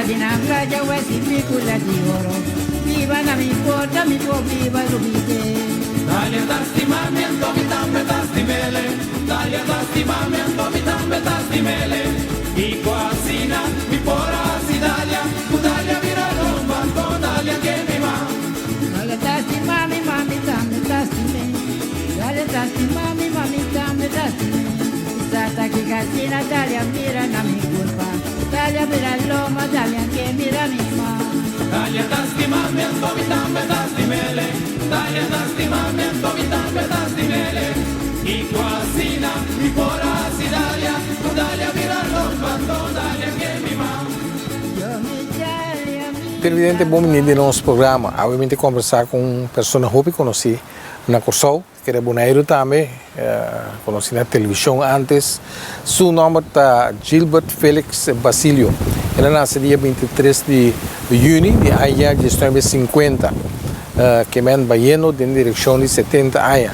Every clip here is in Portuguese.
dinambra jawa sipikula di oro. Viva na mi porta mi po viva lubite. Dalia tastimamiento mi tambe tastimele. Dalia tastimamiento mi tambe tastimele. Y cuasina mi pora sidalia. Dalia vira romba con dalia que mi ma. Dalia tastimami mami tambe tastime. Dalia tastimami mami tambe tastime. Sata que casina dalia mira na mi culpa. Dalia mira loma dalia que mira mi ma. Dalia tastimamiento mi tambe tastimele. Dalia tastimamiento mi tambe tastimele. Y cuasina mi pora sidalia. Dalia vira romba con dalia que mi ma. Presidente, bom menino no nosso programa. Obviamente conversar com pessoas que conheci na Corsol, que era boneiro também, conheci na televisão antes. Seu nome é Gilbert Felix Basilio. Ele nasceu dia 23 de junho de 1950, que é baiano de direção de 70 anos.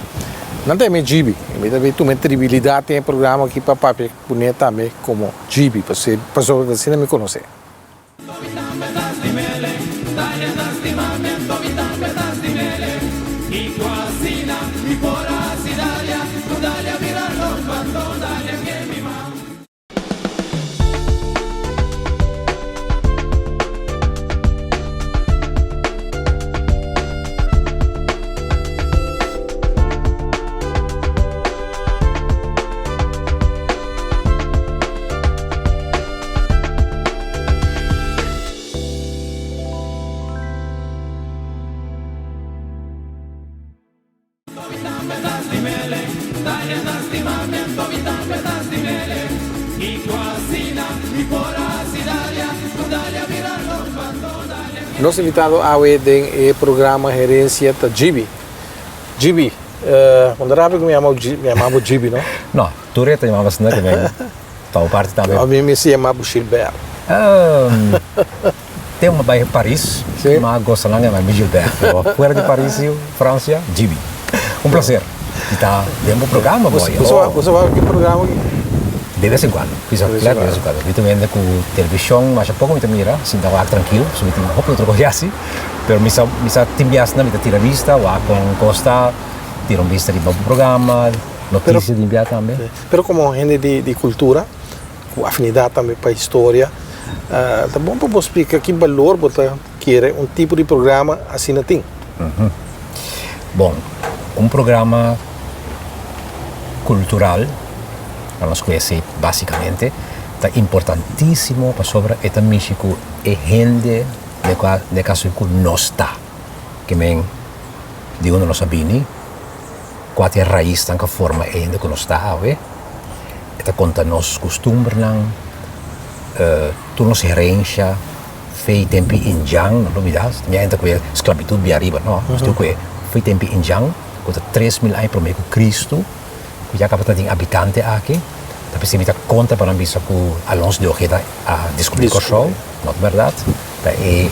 Não tem mais Gibi, mas tu tem tribilidade tem programa aqui para papai punha também como Gibi, para pessoas assim não me conhecem. Nós invitado a ver o programa Gerência da Gibi. Gibi, quando era que me chamava Gibi, não? Não, tu te chamavas não também. Tal parte também. A mim me chamava Gilbert. Tem uma bairro Paris, mas gosto não é mais Gilbert. Fora de Paris, França, Gibi. Prazer. Está dentro do programa, boy. Você vai que programa? De vez em quando, fiz a claro, de vez em quando. Eu também ando com televisão, mas há pouco me mira, assim, estava tranquilo, só me tinha roupa outra coisa assim, mas me sa timbias na me tira vista, ou com Costa, tira vista de novo programa, notícias de enviar também. Pero como gente de cultura, com afinidade também para a história, tá bom para você explicar que valor você quer tipo de programa assim não tem? Bom, programa cultural, para nós conhecer basicamente, está importantíssimo para sobre esta México e gente de caso que não está, que men de onde nós sabemos, qual é a raiz da forma e gente que não está, esta conta nos costumes, tu nos herência, fei tempo em Jang, não me dá, também ainda que esclavitud via arriba, não, estou que fei tempo em Jang, conta 3.000 anos para o Cristo, que já acaba de habitante aqui, tapi se me dá conta para mim que Alonso de Ojeda a descobrir o show, não é verdade? E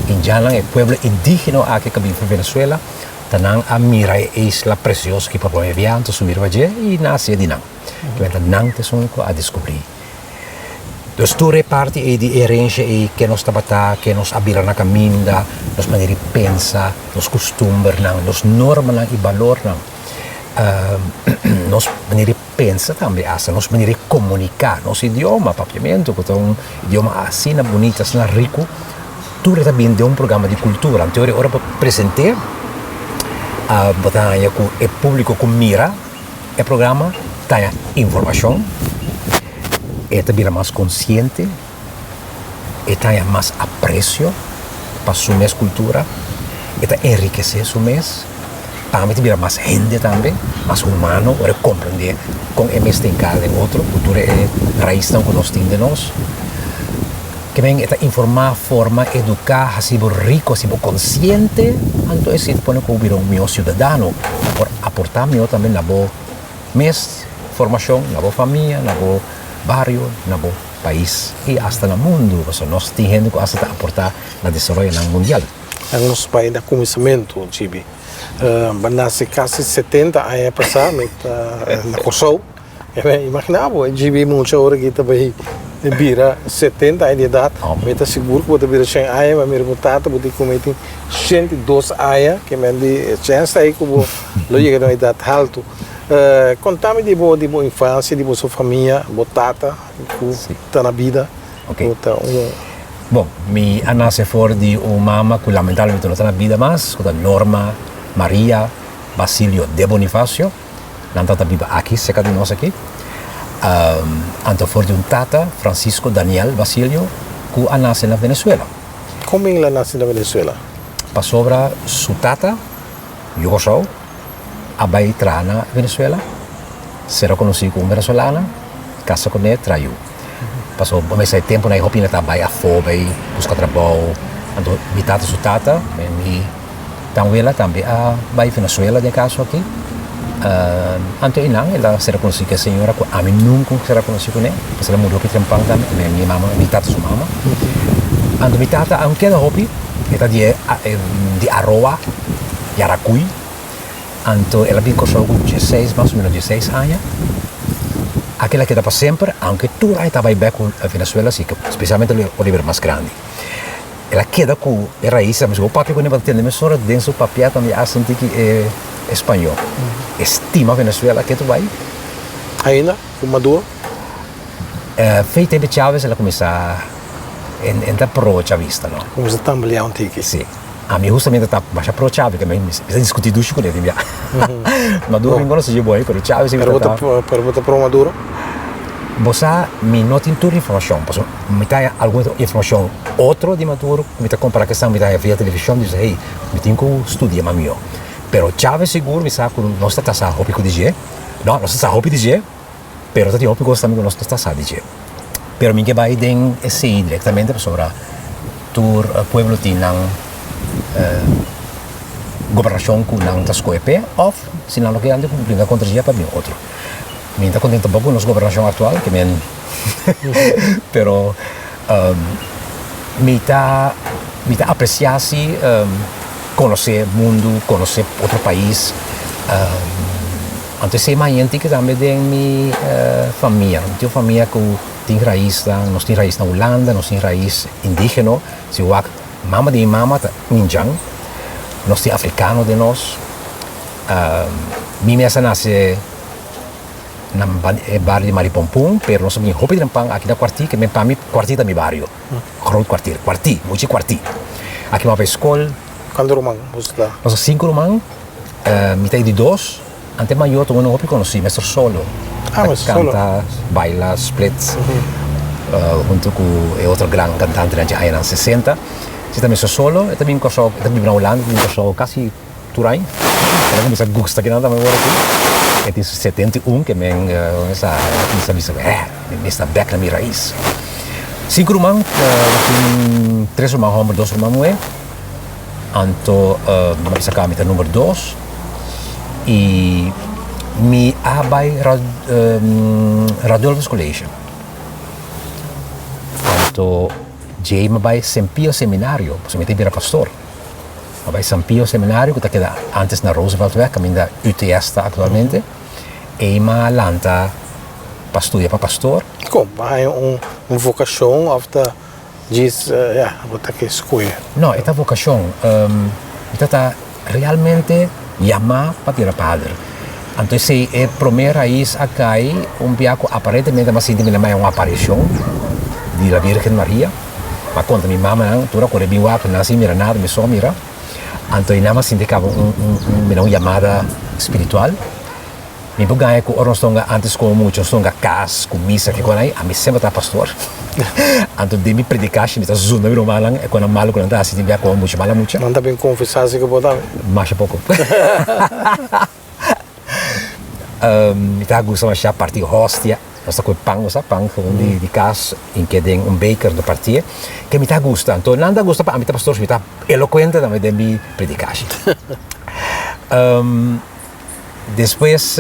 Indiana é o povo indígena aqui que vive em Venezuela, tanang a mira é isla preciosa que para viajar, subir vaje e nasce de Nang. Que é Nang te son a descobrir. Então, toda parte é de herência e que nós tabata, que nós abira na caminda, nos maneira de pensar, nos costumes, nos normas e valores. Nos maneira de pensar também, nos maneira de comunicar, nosso idioma, papiamento, que é idioma assim, bonito, assim, rico. Tudo também de programa de cultura. Então, agora para apresentar a batalha com o público que mira, o programa tem informação, é também mais consciente, e tem mais apreço para sua cultura, e tem enriquecer sua mês. Também tem mais gente também, mais humano, para compreender com eles tem cada outro, cultura é raiz tão que nós temos de nós. Que vem esta informar, forma, educar, assim rico, assim consciente, então se põe como um meu cidadão, por aportar meu também na boa mês, formação, na boa família, na boa barrio, na boa país e até no mundo, porque nós temos gente que até aportar na desenvolvimento mundial. No nosso país, no começamento, Gibi, nasce quase 70 anos passados, na Kosovo. Imaginava, Gibi muita hora que também Bira 70 anos de idade, Oh. eu estou seguro que você vira 100 anos, mas meu tata você comete 102 anos, que me diz, chance aí que você chega na idade alta. Contame de boa infância, de boa sua família, boa tata, que está na vida. Ok. Bom, mi nasce fora de uma mama que lamentavelmente não está na vida mais, que é Norma Maria Basilio de Bonifácio, não está viva aqui, cerca de nós aqui. Anto fora de um tata, Francisco Daniel Basilio, que nasce na Venezuela. Como ela nasce na Venezuela? Para sobra sua tata, Yugoslavo, a entrar na Venezuela, será conhecido como venezuelana, casa com ele, traiu. Passou mais tempo na Europa, estava a fome, buscar trabalho, então minha tata sua tata, então ela também vai à Venezuela de caso aqui. Antes ela será conhecida que a senhora, a mim nunca será conhecida com ela, porque ela mudou aqui trampang também, minha mama, minha tata sua mama. Antes minha tata, aunque ela hopi, ela de Aroa, Yaracuy, então ela vem com 16, mais ou menos 16 anos. Aquela que dá para sempre, aunque tu estava bem com a Venezuela, sim, especialmente o livro mais grande. Ela queda com a raiz, mas o papel que não tem, mas só dentro do papel também há sentido que é espanhol. Estima a Venezuela que tu vai? Ainda? Com Maduro? Feita de Chávez, ela começa a entrar pro-chavista, não? Começa a tambalear um tique. Sim. A mim justamente está mais pro-Chávez, que me discutir ducho com ele, Maduro não gosta de boi, mas Chávez Pergunta para o Maduro? Você me não tem toda a informação, porque me dá alguma informação outra de Maduro, me dá comparar questão, me dá via televisão, diz, hey, me tenho que estudar mais meu. Pero Chávez seguro me sabe que não está a roupa de dizer, não, não está a roupa de dizer, pero está a roupa que também não está a dizer. Pero me que vai den esse diretamente sobre tur pueblo tinang governação que não está escoepe, ou se não que ande cumprindo contra dia para mim outro. Me está contento pouco nos governação atual que me pero me está apreciar-se conhecer o mundo, conhecer outro país. Antes sei mais gente que também tem minha família, tenho família que tem raiz, nós tem raiz na Holanda, nós tem raiz indígena, se o mama de mama Ninjang, nós tem africano de nós. Minha nasce na barrio de Maripompum, pero nós somos hopi trampang aqui na quartier, que me para mim quartier da meu barrio, groot quartier, muito quartier. Aqui uma escola. Quando Romão, você dá? Nós 5 romãs, metade de 2, ante maior tu não hopi conheci, mestre solo. Mas solo. Canta, baila, splits, junto com outro grande cantante durante os anos 60. Se também sou solo, eu também gosto, também na Holanda, também gosto quase turai. Eu não sei gosta que nada mais agora aqui. É de 71 que me essa está back na minha raiz. 5 romãs, 3 romãs homem, 2 romãs mulher. Anto bisa kami ta número 2 e mi abay Radolfos College. Anto jay mabay Sampio Seminário, so mi tibira pastor. Mabay Sampio Seminário que ta queda antes na Roosevelt Weg, kami da UTS ta actualmente. E ma lanta pastudia pa pastor. Como? Há vocação after diz, vou ter que escolher. No, esta vocação, esta realmente llama para tirar padre. Então, se é a primeira raiz acá, piaco aparentemente mais sinto é uma aparição de a Virgem Maria. Mas quando minha mãe, toda quando eu vi nasci, mira nada, me só mira. Então, eu não sinto que uma chamada espiritual. Me ganhei com o stonga antes com muito stonga cas com missa que quando aí a mim sempre tá pastor. Então de me predicar me tá zona virou malang é quando malo quando tá assim de com muito mala muito. Não tá bem confessar se que botar. Mais pouco. Me tá gostando mais a partir hostia. Nós com pão, sabe pão de cas em que tem baker do partir que me tá gostando. Então não tá gostando para mim tá pastor me tá eloquente também de me predicar. Depois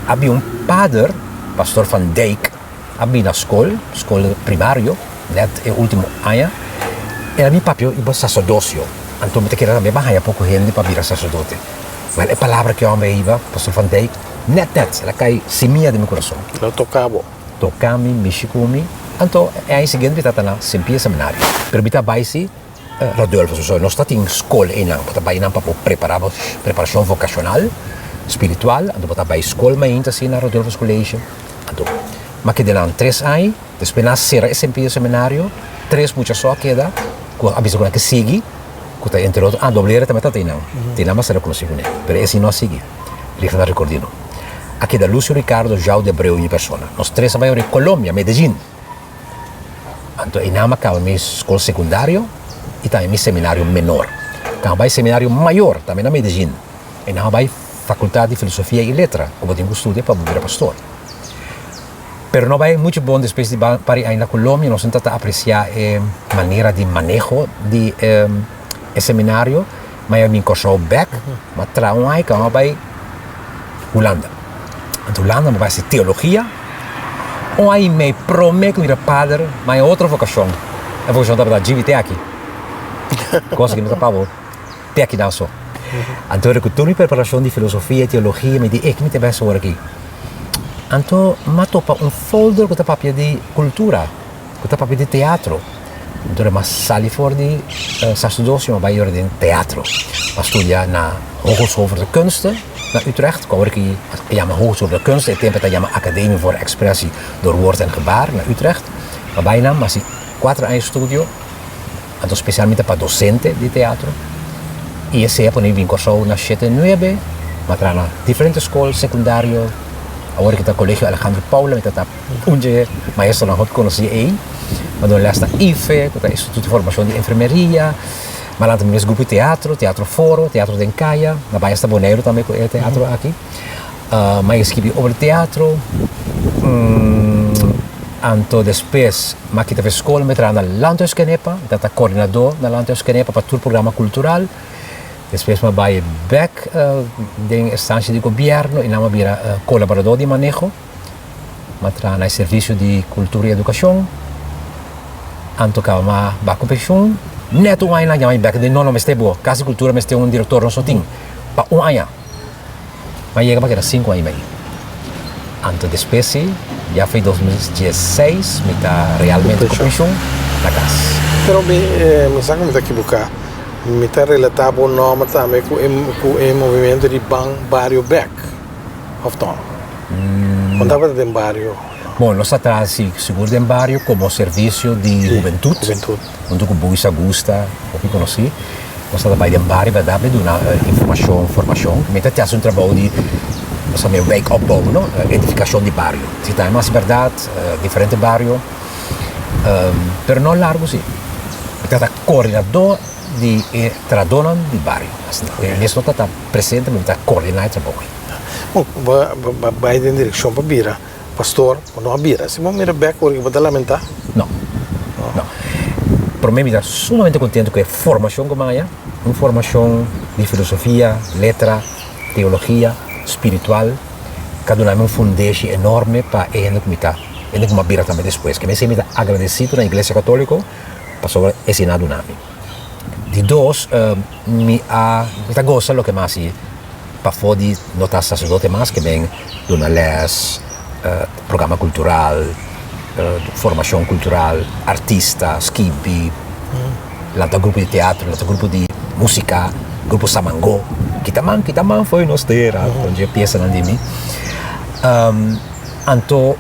havia padre, pastor Van Dijk, havia na escola primária, net o último ano, e havia papel e sacerdócio. Então me queria também bahaya pouco gente para virar sacerdote. Mas a palavra que eu amei, pastor Van Dijk, net, ela cai semia do meu coração. Não tocava. tocami, mexicumi. Então, é seguinte, kita tá na sempre seminário. Pero kita vai se Rodolfo, so, nós estamos em escola e não, kita vai não para preparação vocacional, espiritual, então kita vai escola, mas ainda assim na Rodolfo College. Então, mas que delan 3 anos, depois nascer sempre seminário, 3 muitas só queda, com a visão que sigue, que tá entre outros, dobleira também tá não, tem não mas será conhecido, né? Pero esse não sigue, ele está recordando. Aqui da Lúcio Ricardo João de Abreu em persona, nós 3 vai em Colômbia, Medellín. Então, eu não acabo minha escola secundária e também meu seminário menor. Então, vai seminário maior, também na Medellín. E não vai faculdade de filosofia e letra, como tenho estudo para virar pastor. Pero não vai muito bom depois de para aí na Colômbia, nós tentamos apreciar a maneira de manejo de seminário, mas eu me encontro back, mas trago aí que eu vai Holanda. Então, Holanda vai ser teologia. Ou aí me prometo ir padre, mas é outra vocação. A vocação da GVT aqui. Coisa que não está para você. Tem aqui não só. Então, eu estou em preparação de filosofia e teologia, me diz, que me tem bem sobre aqui. Então, eu topa folder com o papel de cultura, com o papel de teatro. Então, eu saí fora de sacerdócio, mas vai ir de teatro. Eu estudar na Hogeschool de Kunsten, na Utrecht, que chama Hogeschool de Kunsten, e tempo chama Academie voor Expressie door Woord en Gebaar, na Utrecht. Maar bijna, mas 4 anos estudio, então especialmente para docente de teatro. E esse é para mim vinculado na 7-9, mas na diferentes escolas secundárias. Agora que está no Colégio Alejandro Paula, que está onde maestro não conheci aí, mas onde está IFE, que está Instituto de Formação de Enfermeria, mas lá também é grupo de teatro, teatro foro, teatro de encaia, na Baía está Boneiro também é teatro aqui, mas escrevi sobre teatro, então depois, mas que estava escola, me trago na Landhuis Canepa, que está coordenador na Landhuis Canepa para todo o programa cultural. Depois me vai back de instância de governo e não me vira colaborador de manejo, mas trabalho no serviço de cultura e educação. Anto que uma competição, neto um ano lá já back de não me estou boa, casa cultura me estou diretor não só tem, para um ano, mas chega para 5 anos e meio. Anto depois já foi 2016, me está realmente competição na casa. Pero me sabe como está equivocado. Me está relatado o nome também com o movimento de Barrio Beck, of Tom. Quando estava dentro do barrio. Bom, nós estamos seguro em barrio como serviço de juventude. Onde o Buis Augusta, o que conheci, nós estamos em barrio para dar informação, formação. Me está fazendo um trabalho de wake up, não? Edificação de barrio. Se está mais verdade, diferente barrio, mas não largo sim. Me está coordenador de tradonan de barrio. Nesse não está presente, mas está coordenado o trabalho. Bom, vai em direção para Bira, pastor, não a Bira. Se vamos ir back, você vai lamentar? Não. Para mim, estou sumamente contente com a formação que eu uma formação de filosofia, letra, teologia, espiritual, cada um é fundamento enorme para a gente que está. A gente que Bira também depois, que me sinto agradecido na Igreja Católica para sobre ensinar o nome. De dois, me gosta do que mais para fora de notar sacerdote mais que vem de uma les, programa cultural, formação cultural, artista, skibi, lá tem grupo de teatro, lá tem grupo de música, grupo Samangô, que também foi nos terra, onde peça de mim. Então,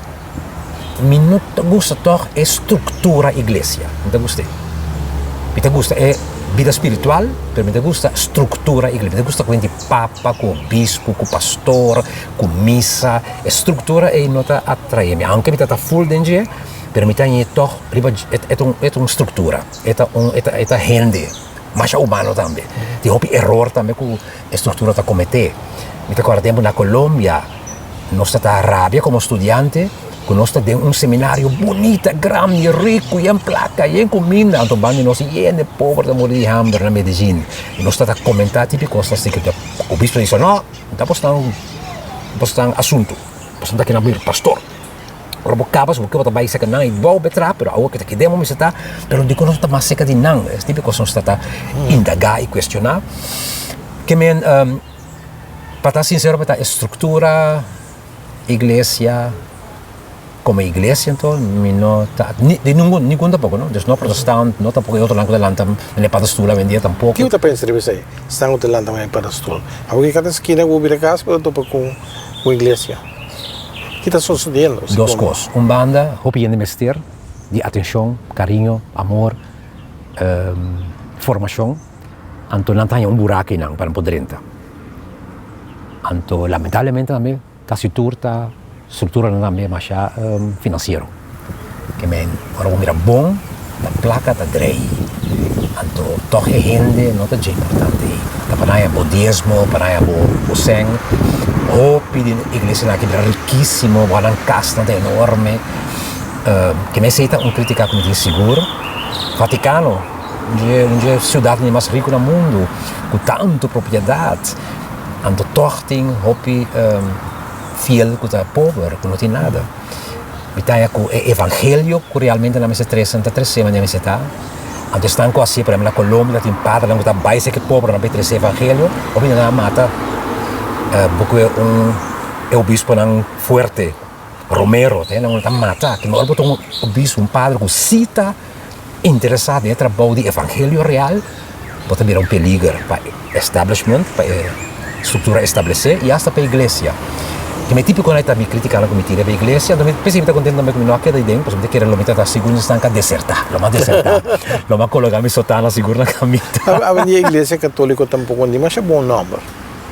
me não gosta toch a estrutura igreja, não gostei. Me gosta vida espiritual, pero me gusta estrutura igreja, me gusta com o papa, com o bispo, com o pastor, com missa, estrutura e nota atrai-me, anche me está full danger, pero me tem toch é uma estrutura, é gente, mas é humano também, tem houve erro também com a estrutura está cometer, me está agora tempo na Colômbia, nós está Arábia como estudante, nós temos seminário bonito, grande, rico, e em placa, e em comida. Então, nós somos pobres de morir de hambre na Medellín. E nós estamos a comentar coisas assim que o bispo diz, não, está assunto. Nós estamos aqui na Bíblia, pastor. Agora, vou acabar, porque eu vou secar não, e vou betrar, mas agora que demos, mas está, mas digo, nós estamos seca de não. É típico que nós estamos a indagar e questionar. Que, para estar sincero, para a estrutura, igreja, como iglesia, então, ninguém tampoco, não? Dus não protestante, não tampoco outro lado da lanta, nem para estula vendia tampoco. Que você pensa de você? Estão utilizando também para estudar. Alguém cada esquina vou vir a casa para topa com a igreja. O que está sucedendo? Duas coisas. Banda, hopi de mester, de atenção, carinho, amor, formação. Então, não tem buraco não para poder entrar. Então, lamentavelmente também, a estrutura também mais financeiro. Que agora mira bom, a placa da drei. Então, toch é gente, não é importante. Para o budismo, para o sangue. Hopi de igreja que é riquíssimo, uma casta enorme. Que me aceita crítica como diz seguro. Vaticano, onde a cidade mais rica do mundo, com tanta propriedade. Então, toch tem hopi fiel com a pobre, que não tem nada. E tem o evangelho, que realmente não é 303 mas não é. Então, estão assim, por exemplo, na Colômbia, tem padre, que está mais que pobre, não é 3 evangelho, ou não mata. Porque o bispo não forte, Romero, não está mata, que não botou bispo, padre, que cita interessado em trabalho de evangelho real, pode virar peligro para establishment, para estrutura estabelecer e até para a igreja. Que me típico não me criticando como tira a igreja, então pensei que contente também com não queda ideia, porque quero lo meter a segunda instância desertar, lo mais colocar me soltar na segunda caminho. A igreja católica tampouco não é bom nome.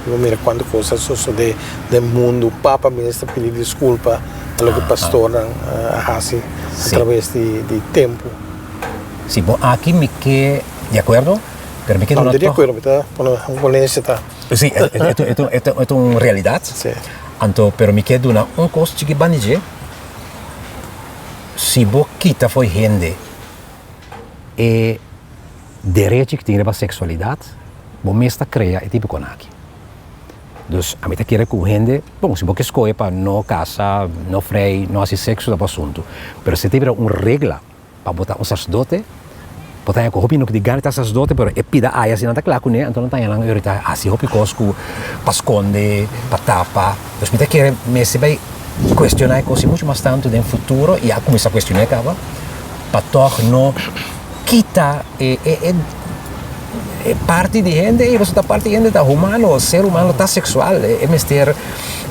Mira quando coisas sucedem do mundo, o Papa mesmo pedir desculpa pelo que o pastor faz através de tempo. Sim, bom, aqui me que de acordo, pero me quedo não de acordo, tá? Uma polêmica tá. Sim, é uma realidade. Sim. Então, pero me quedo na coisa que banije. Se bo quita foi gente e direito que tem para sexualidade, bom mesmo cria é tipo aqui. Dus a mim quer com gente, bom, se você escolhe para não casar, não freio, não fazer sexo, é assunto. Mas se tiver uma regra para botar um sacerdote, botar com roupa no que diga que sacerdote, mas é pida aí assim não está claro, né? Então não tem nada a ver assim roupa cosco para esconder, para tapar. Dus me quer me se vai questionar coisas muito mais tanto no futuro e a começar a questionar acaba para toch não quitar parte de gente e você está parte de gente da humano, o ser humano está sexual, é mister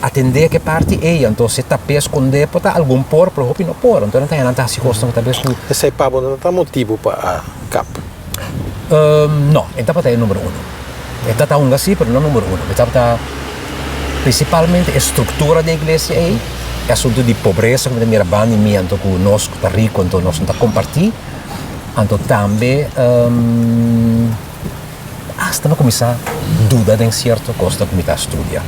atender que parte é, então se está para esconder pode algum por não por, então não tem nada assim coisa que talvez esse papo não está motivo para a cap. Não, então para o número 1. Está tá assim, mas não número 1. Está tá principalmente a estrutura da igreja é assunto de pobreza, como de banda e mim, então que nós está rico, então nós não está compartilhando, então também hasta não começar a dúvida de certa coisa que me está a estudar.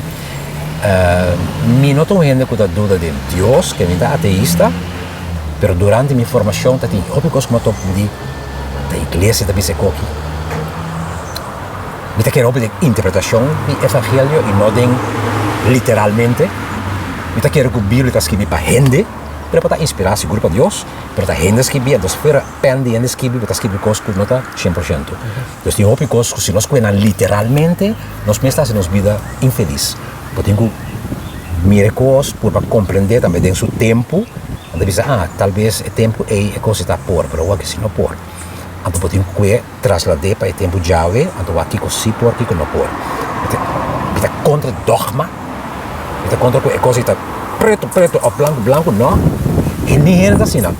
Me noto gente que está dúvida de Deus, que me está ateísta, mas durante minha formação, eu tenho outra coisa que me topo de da igreja também se coque. Me está querendo de interpretação do evangelho e não de literalmente. Me está querendo que a Bíblia está escrita para gente, mas para inspirar seguro para Deus, mas a gente escreve, então se for pen de gente escreve, está escrevendo coisas que não está 100%. Então tem outras coisas que se nós cuidamos literalmente, nós mesmos estamos em vida infeliz. Porque tem que mirar coisas para compreender também em seu tempo, então dizer, talvez o tempo é a coisa está por, mas aqui se não por. Então tem que trasladar para o tempo jave, então aqui que se por, aqui que não por. Está contra dogma, está contra a coisa está preto, ou branco, não. E nem é assim, não.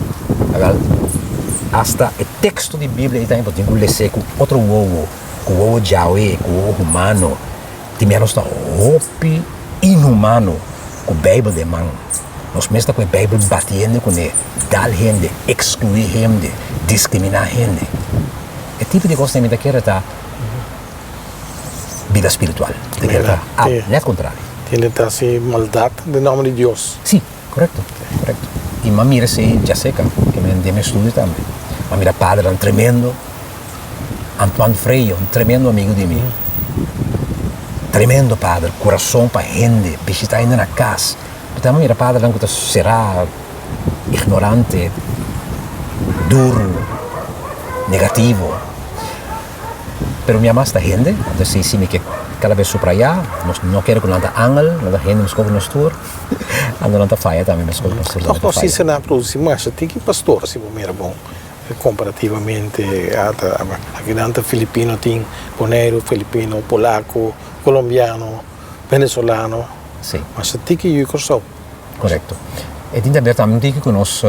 Hasta o texto de Bíblia tem que ler com outro ovo, com o ovo Yahweh, com o ovo humano. Tem menos da roupa inumano com a Bíblia de mão. Nós mesmos com a Bíblia batendo com ele, dar gente, excluir gente, discriminar gente. É tipo de coisa que quer estar vida espiritual. Não é contrário. Tem que estar assim, maldade de nome de Deus. Sim, correto. E uma mira se Jaseca, que me estudo também. Uma mira padre, um tremendo, Antoine Freio, um tremendo amigo de mim. Tremendo padre, coração para gente, visitar ainda na casa. Então, uma mira padre, não será ignorante, duro, negativo. pero minha mais está gente, então se me que cada vez supra allá, não quero que nada angel, nada gente nos cobre nos tour, ando nada faia também nos cobre nos tour. Então, se você não produzir mais, tem que pastor, se você é bom. Comparativamente, aqui dentro filipino tem boneiro, filipino, polaco, colombiano, venezuelano. Sim. Mas tem que ir com isso. Correto. E tem também que nós,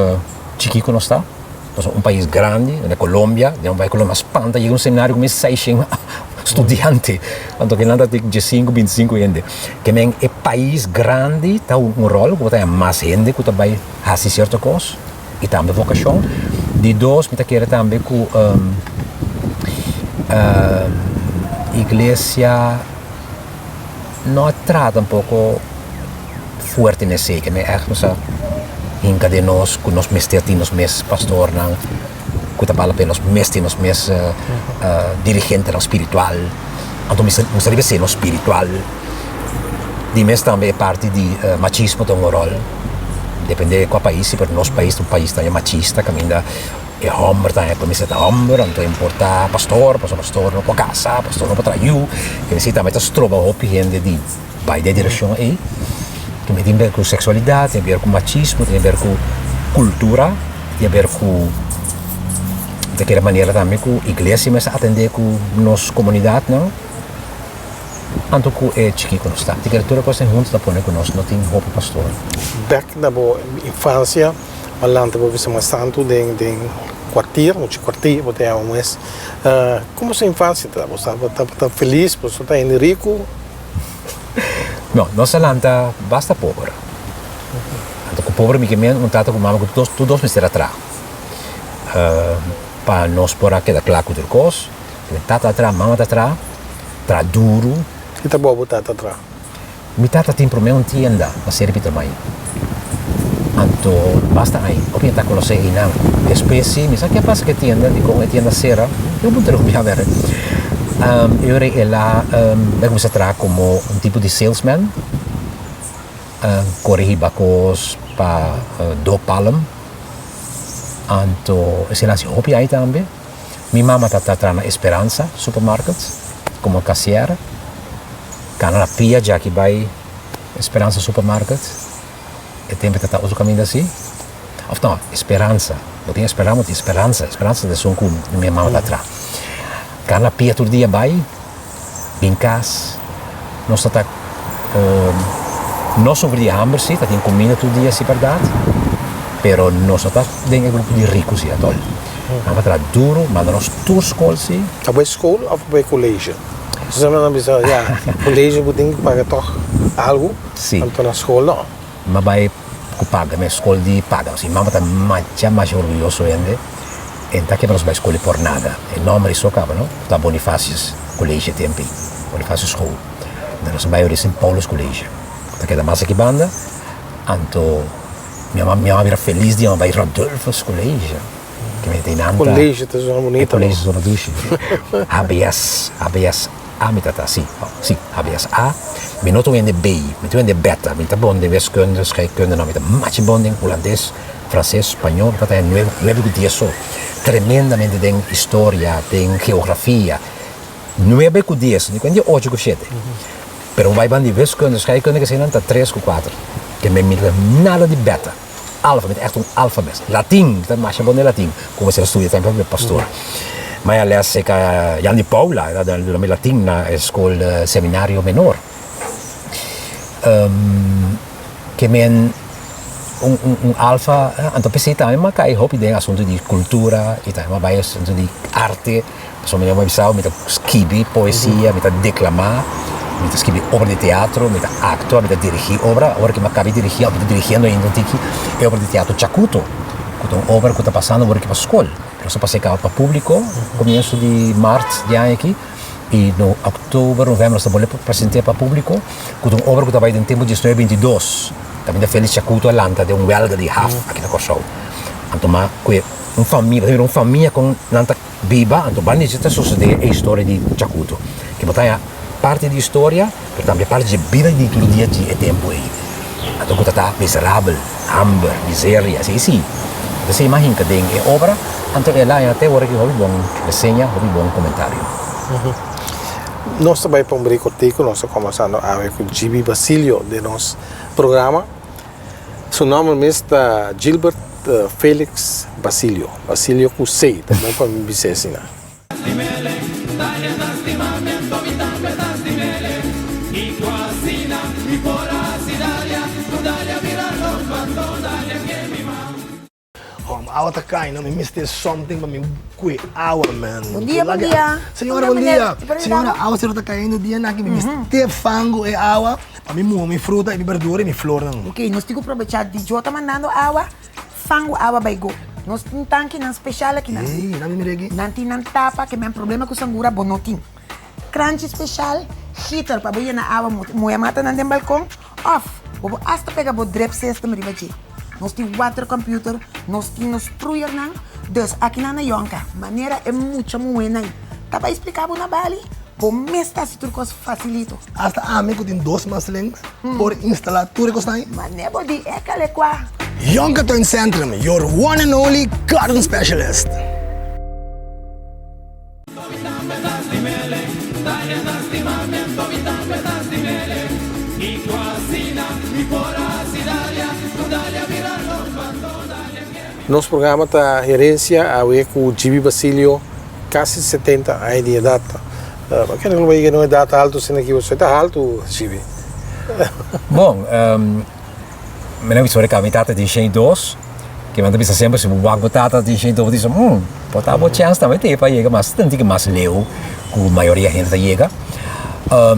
chiquico nós está, um país grande, na Colômbia, um país Colômbia espanta, chega um seminário com 600 estudiantes, quando que nada tem 15, 25 gente. Que é país grande, está rol, que tem mais gente, que vai fazer certa coisa, e também vocação. De dois, me quero também que a igreja não trata pouco forte nesse, que é echt nossa hinca de nós, que nós mestetinos, mes pastor, não, que trabalha pelos mestinos, mes dirigente espiritual, então nós deve ser no espiritual. De mes também é parte de machismo tem um rol. Depende de qual país, mas nosso país, um país também machista, que ainda é homem, também é comissão homem, então importa pastor não pode casar, pastor não pode trair, que assim também está trocando gente de vai de direção aí, que tem a ver com sexualidade, tem a ver com machismo, tem a ver com cultura, tem a ver com daquela maneira também que a igreja mas atender com nossa comunidade, não? Anto que é chiquito está. A criatura coisa juntos da pone conosco, não tem roupa pastor. Back na boa infância, malanta boa visão mais tanto de quartier, muito quartier, bote a mês. Como sua infância tá? Você tá feliz, você tá indo rico? Não, nossa lanta basta pobre. Anto que pobre me que men um tata com mama que todos me será atrás. Para nós por aqui da claro do cos, tata atrás, mama atrás, tra duro. E tá boa botar atrás. Mi tata tem para mim uma tienda, a servir também. Anto basta aí, o que está conhecer aí não. Espécie, me sabe que passa que tienda, e com a tienda será, eu vou ter um dia ver. Eu era lá, eu comecei a trabalhar como um tipo de salesman, corrigi bacos para do palm. Anto, esse lá se hobby aí também. Minha mama está trabalhando na Esperança Supermarket, como cassiera. Kana pia já que vai Esperança Supermarket. E tem que estar outro caminho assim. Ou não, Esperança. Eu tenho Esperança de som com minha mãe lá atrás. Kana pia todo dia vai, em casa. Nós está nós sobre de hambre sim, tem comida todo dia sim verdade. Pero nós está dentro do grupo de ricos e atol. Nós está duro, mas nós tour escola sim. A boa escola ou a boa colégio? Você não precisa, colégio você tem que pagar toch algo. Sim. Então na escola não. Mas vai paga, mas escola de paga. Assim, mamãe está mais orgulhoso ainda. Então que nós vai escolher por nada. O nome isso acaba, não? Está Bonifácios Colégio tempo. Bonifácios School. Então nós vai em Paulo Colégio. Então que da massa que banda. Então minha mãe era feliz de vai Rodolfo's Colégio. Que me tem nada. Colégio tá zona bonita. Colégio zona duche. ABS A metata, sim, ABS A. Men não estou indo B, men estou indo beta, men está bom de wiskunde, scheikunde, não, men está match bonding, holandês, francês, espanhol, dat é 9 tremendamente tem história, tem geografia. 9 com 10, não é 8 com 7. Pero vai band de wiskunde, scheikunde, que zijn dan 3 com 4. Que men mira nada de beta. Alfabet, echt um alfabet. Latim, dat match bonding latim, como se estudia tempo de pastor. Maar les ik Jan di Paula, da latim na school seminario menor. Que men alfa, anto pesita ma kai hopi den assunto di cultura, ita ma bai assunto di arte, insomma io bisao mit scrivi poesia, mit declamar, mit scrivi opera di teatro, mit acto, mit dirigir obra, ora che ma capi dirigiendo in Tiki, e opera di teatro Chacuto, con opera che sta passando ora che va a scuola. Eu passei cá para público, começo de março de ano aqui, e no outubro, novembro, nós vamos apresentar para público, com uma obra que estava em tempo de 1922, também da Félix Chacuto Alanta, de huelga de Haf aqui na Corsol. Então, uma família com nanta viva, então, vai necessitar suceder a história de Chacuto, que botar parte da história, mas também parte da vida de todo dia de tempo aí. Então, que está miserável, hambre, miséria, assim. Você imagina que tem obra, então ela até agora que houve bom resenha, houve bom comentário. nós também para um break cortico, nós estamos começando a ver com Gibi Basilio de nosso programa. Seu nome mesmo é Gilbert Felix Basilio com C, também para me dizer assim. Awa ta kain, no, me missed something, but me quick hour, man. Bom dia, bom dia. Senhora, bom dia. Senhora, awa sira ta kain no dia na que me missed fango e awa, para me mu, me fruta e me verdura e me flor não. Ok, nós temos que aproveitar de Jota mandando água, fango água by go. Nós temos tanque não especial aqui não. Ei, na me regi. Nanti não tapa, que meu problema com sangura bonotin. Crunch especial, heater para boia na água, moia mata na balcão, off. Bobo hasta pega bo drip system riba ji. Nós temos water computer, nós temos struyer não. Dus aqui na Yonka, maneira é muito buena. Tá para explicar na Bali? Bom, mesta se tudo facilito. Hasta a me tem 2 maslings por instalar tudo que está aí. Mané bodi é calequa. Yonka Town Centrum, your one and only garden specialist. Nosso programa está gerência a ver com o Gibi Basilio, quase 70 anos de idade. Mas que não é idade alta, sendo que você está alto, Gibi. Bom, meu nome é Camitata de Engenho 2, que manda bisa sempre se o banco tata de Engenho 2 diz, pode dar uma chance também ter para chegar, mas tem que mais leu, com a maioria da gente chega.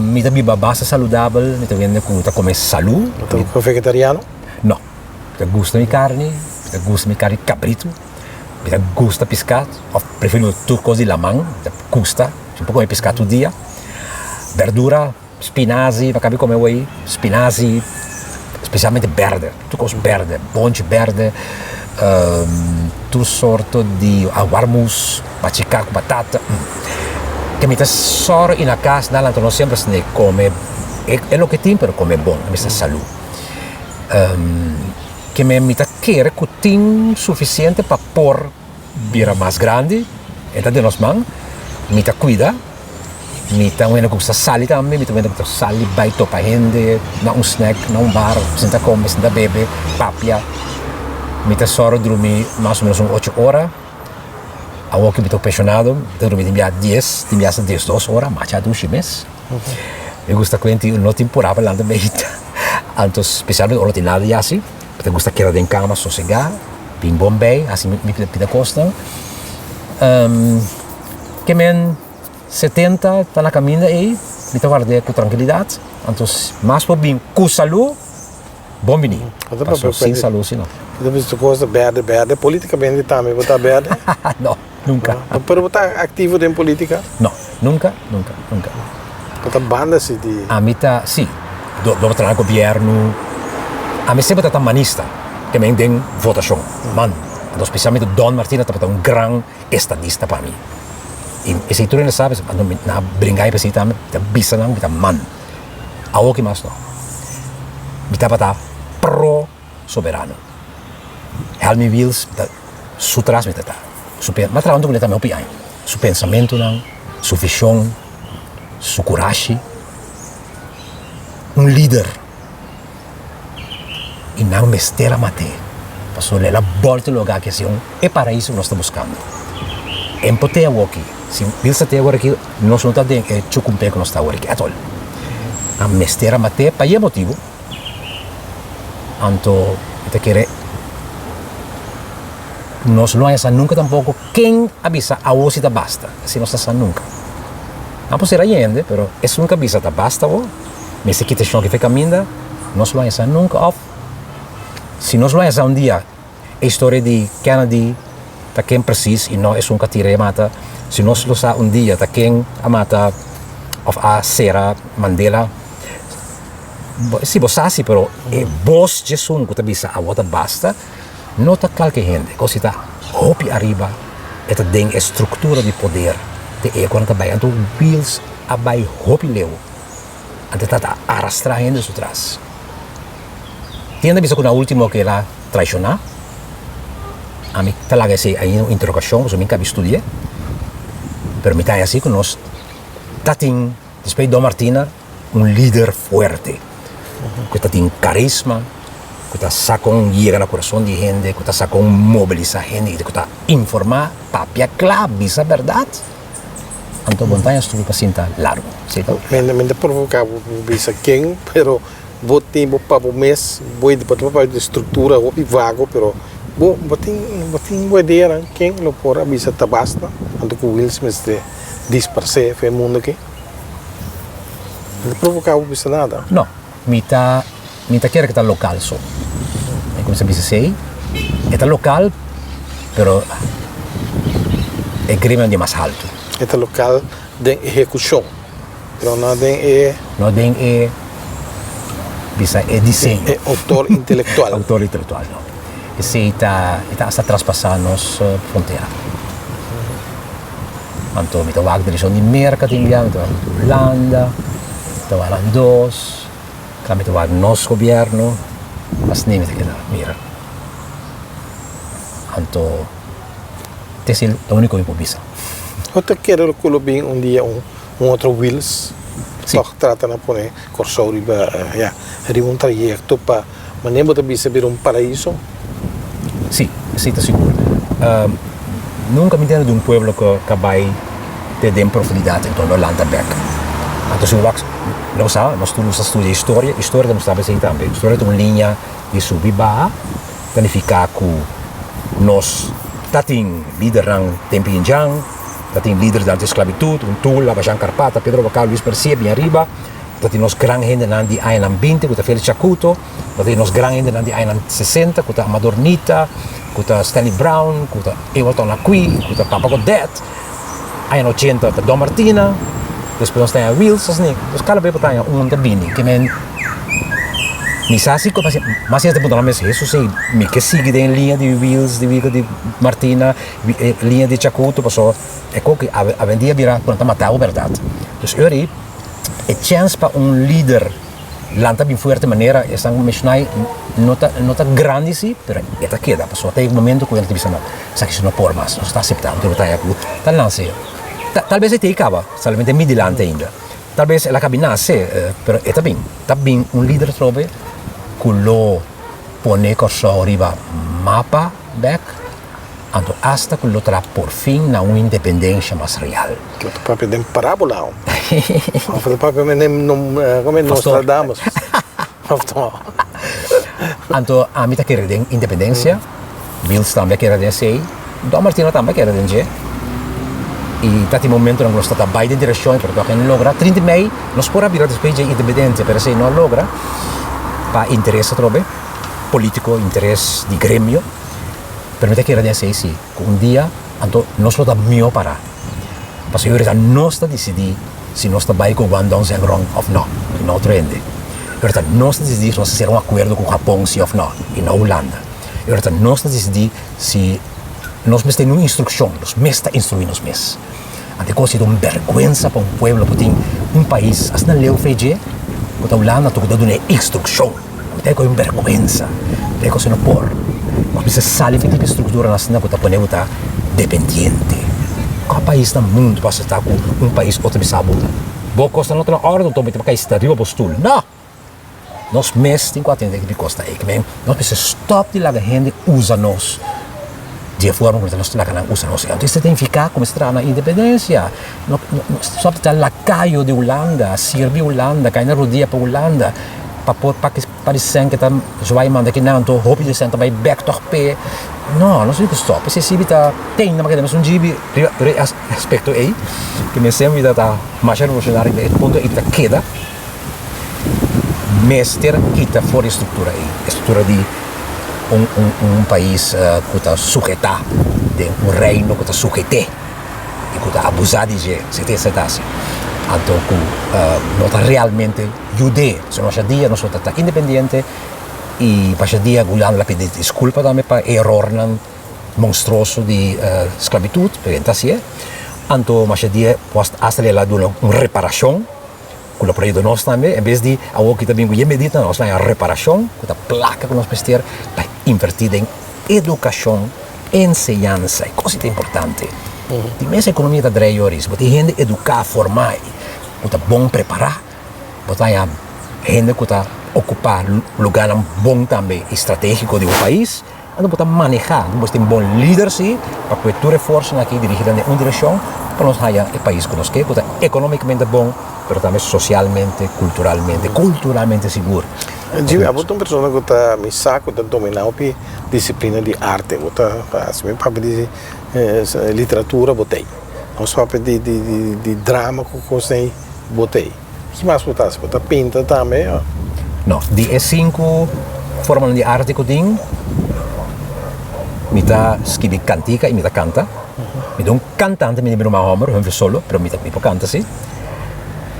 Me também basta saudável, me também tá comer saúde. Então, vegetariano? Não, me gusta de carne. Me gusta de carne cabrito, me gusta pescar, ou prefiro tudo coisa de lamang, me gusta, um pouco de pescar todo dia. Verdura, spinazi, acabei de comer hoje, spinazi, especialmente verde, tudo coisa verde, bonde verde, tudo sorto de aguarmus, machicar com batata. Que me só ir na casa, não sempre se come, é o que tem, mas come bom, me saúde. Que me quer que tem suficiente para pôr bira mais grande, então de nós mãos, me cuida, me também gosta sal também, me também gosta sal baito para gente, não snack, não bar, senta come, senta bebe, papia, me só dormir mais ou menos 8 horas, a hora que me estou apaixonado, dormir de 10, de 2 horas, mas já 2 meses. Eu gosto de não temporada lá também, então especialmente ordinário assim. Me gusta quedar em cama, sossegar, bem bom bem, assim me gosta. Que men 70 está na caminho aí, me guardar com tranquilidade. Então, mais por bem com saúde, bom menino. Sem saúde, sim não. Você gosta verde, politicamente também, votar verde? Não, nunca. Para votar ativo em política? Não, nunca. Votar banda se de... A mim tá, sim, do trabalhar no governo. A mim sempre está manista, que me tem votação, man. Então, especialmente Don Martina está um grande estadista para mim. E se tu não sabes, na brincar para si também, está bisa não, está man. A que mais não. Me está pro soberano. Helmi Wills, sutras me está. Mas trabalhando com ele também opiai. Su pensamento não, su visão, su coragem. Líder. E não me estela mate. Passou ela volta o lugar que é paraíso que nós estamos buscando. Em poder aqui, se pensa até agora aqui, nós não estamos dentro, chucumpe que nós estamos aqui, é todo. A me estela mate, para esse motivo, então, eu quero, nós não é nunca tampouco quem avisa a você da basta, se nós não nunca. Não pode ser a gente, mas nunca avisa da basta, mas se quita chão que fica caminhando, nós não é nunca off. Se nós vamos a dia a história de Kennedy, tá quem precisa e não é um catire mata. Se nós vamos a dia tá quem a mata of a Sarah Mandela. Se você assim, pero é vos Jesus que tá bisa a outra basta, não tá qualquer gente, coisa tá hopi arriba, esta tem estrutura de poder, de quando tá bem, então bills a vai hopi leu, até tá arrastrar gente atrás. Tiene bisa que na última que ela traicionar, a mim talaga se aí uma interrogação, eu nunca estudei, pero me tá assim que nós tating Después Don Martina, un líder fuerte, que tiene carisma, que llega al corazón de gente, que moviliza gente, que informa papia clave, esa verdad. Anto montanha estuvo paciente largo, ¿sí? Me provocava bisa quem, pero vou tempo para o mês, vou de para de estrutura, vou vago, pero vou tem boa ideia quem lo pora bisa tabasta, anto que Wills de disperse fe mundo aqui. Não provocava bisa nada. No, mita quer que está local só. É como se dice, está local, pero el crimen é mais alto. Este local de execução, pero não de não tem bisa desenho. É autor intelectual. Autor intelectual, não. Esse está a traspassar nos fronteira. Anto mita wag direção de América tinha, mita Holanda, mita wag dos, mita wag nos governo, mas nem mita queda, mira. Anto esse é o único que bisa. Outra quero que bem dia outro Wills, só trata na pone corso riba, riba um trajeto para maneira de bisa vir paraíso. Sim, está seguro. Nunca me entendo de pueblo que vai ter em profundidade em torno de Landaberg. Então, se nós estudamos história temos que saber também. História tem uma linha de subir e baixar, planificar que nós temos líder no tempo em Jang, temos líder da esclavitud, Tula, Bajan Carpata, Pedro Bacal, Luis Persia, bem arriba, temos grande gente de anos 20, que Felix Chacuto, temos grande gente de anos 60, que Amador Nita, que Stanley Brown, que Everton Acqui, que Papa Godet, anos 80, Don Martina, depois nós temos Wills, nós cada vez temos de Bini, que Misasi, mas este ponto na mesa, isso sei, me que sigue em linha de Wills, de Martina, linha de Chacuto, passou, é que a vendia vira quando matar a verdade. Então, eu é chance para líder lanta bem forte maneira, essa mencionai nota grande sim, mas esta queda, passou até o momento que ele te disse não, sabe que isso não pode mais, não está aceitando, não está aí, tal não sei. Talvez te acaba, solamente me dilante ainda. Talvez ela cabinasse, mas está bem líder trove que lo pone corso arriba mapa back, ando hasta que lo tra por fin na uma independência mais real. Que o papo é parábola. O papo é como nós tradamos. Anto a mim tá querendo independência, Wills também querendo sei, Dom Martino também querendo dizer. E tá momento nós está vai de direção porque quem logra 30 de maio nós pora virar depois de independência, pero se não logra para interesse trobe político, interesse de grêmio, permite que era sei sim, dia anto nós lo dá mio para. Parce que ahorita nós está decidir se nós está vai com Guangdong Zhengrong ou não trende. Ahorita nós está decidir se nós fazer acordo com o Japão sim ou não, e na Holanda. Ahorita nós está decidir se nós mesmo temos instrução, nós mesmo está instruindo nós mesmos. Ante coisa de uma vergonha para pueblo que tem país, as na leu feije, que a Holanda tu dá uma instrução, tem uma vergonha, tem coisa não por. Mas precisa sair de tipo estrutura na cena que tá ponendo tá dependente. Qual país no mundo passa estar com país outro bisabo? Boa costa não tem ordem, então vai ter que riba postul. Não. Nós mesmos tem que atender que costa aí, que nós precisamos stop de lá gente usa nós. De forma que nós lá usa nós. Então isso tem que ficar como está na independência. Só está lacaio de Holanda, servir Holanda, cai na rodia para Holanda. Para dizer que já vai mandar que não, então roupa de senta vai back to pé. Não, nós temos que stop. Se se bita tem na maquina, mas gibi aspecto aí que me sempre está mais revolucionário de ponto e da queda. Mestre que está fora estrutura aí, estrutura de país que está sujeito de reino que está sujeito e que está abusado de se então nós está realmente jude, se nós dia nós está independente e para dia Gulan lá pedir desculpa também para erro monstruoso de esclavitud, porque assim então mas dia post hasta lá do uma reparação com o projeto nós também, em vez de algo que também que medita nós lá a reparação, com a placa que nós precisamos para invertir em educação, ensinança, coisa importante. Tem essa economia da drei horas, tem gente educar, formar, Kita bom preparar. Botaya gente que está ocupar lugar bom também estratégico do país. Então, bota manejar, nós temos bom leadership para que tu reforço aqui dirigir em uma direção para nós haya o país que nós quer, que economicamente bom, mas também socialmente, culturalmente seguro. Jimmy, há uma pessoa que está me saco de dominar a disciplina de arte, está assim, para de literatura, botei. Não só de drama que você botei. O que mais botasse? Bota pinta também, ó. Não, de 5 formas de arte que eu tenho, me dá escrever cantica e me dá canta. Me dá cantante, me dá uma homer, eu solo, mas me dá canta, sim.